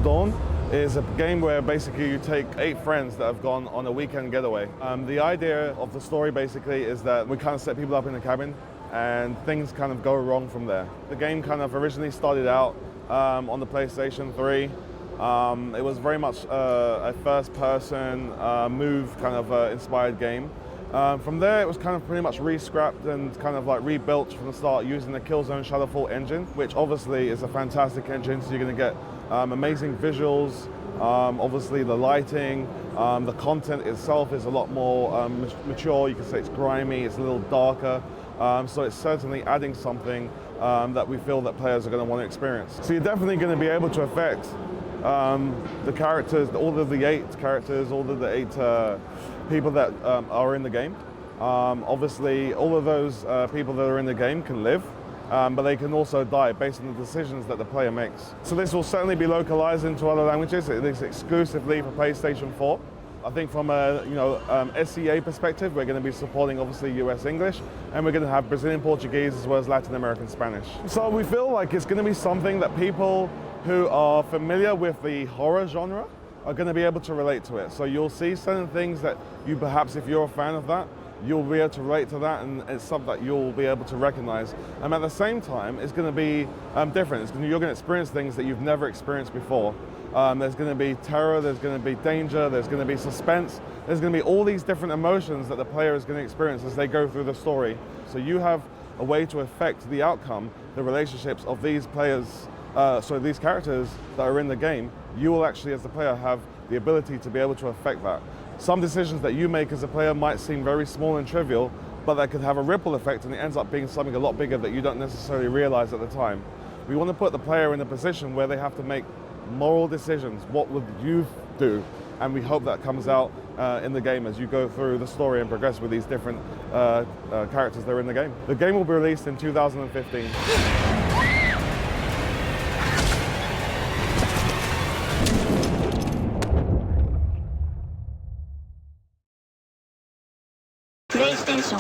Dawn is a game where basically you take 8 friends that have gone on a weekend getaway. The idea of the story basically is that we kind of set people up in a cabin and things kind of go wrong from there. The game kind of originally started out on the PlayStation 3. It was very much a first-person move kind of inspired game. From there, it was kind of pretty much re-scrapped and kind of like rebuilt from the start using the Killzone Shadowfall engine, which obviously is a fantastic engine, so you're going to get amazing visuals, obviously the lighting, the content itself is a lot more mature. You can say it's grimy, it's a little darker, so it's certainly adding something that we feel that players are going to want to experience. So you're definitely going to be able to affect the characters, all of the 8 characters, all of the 8 people that are in the game. Obviously, all of those people that are in the game can live, but they can also die based on the decisions that the player makes. So this will certainly be localized into other languages. It is exclusively for PlayStation 4. I think from a SEA perspective, we're going to be supporting obviously US English, and we're going to have Brazilian Portuguese as well as Latin American Spanish. So we feel like it's going to be something that people who are familiar with the horror genre are going to be able to relate to it. So you'll see certain things that you perhaps, if you're a fan of that, you'll be able to relate to that, and it's something that you'll be able to recognize. And at the same time, it's going to be different. You're going to experience things that you've never experienced before. There's going to be terror, there's going to be danger, there's going to be suspense. There's going to be all these different emotions that the player is going to experience as they go through the story. So you have a way to affect the outcome, the relationships of these players, so these characters that are in the game. You will actually, as the player, have the ability to be able to affect that. Some decisions that you make as a player might seem very small and trivial, but that could have a ripple effect, and it ends up being something a lot bigger that you don't necessarily realize at the time. We want to put the player in a position where they have to make moral decisions. What would you do? And we hope that comes out in the game as you go through the story and progress with these different characters that are in the game. The game will be released in 2015. PlayStation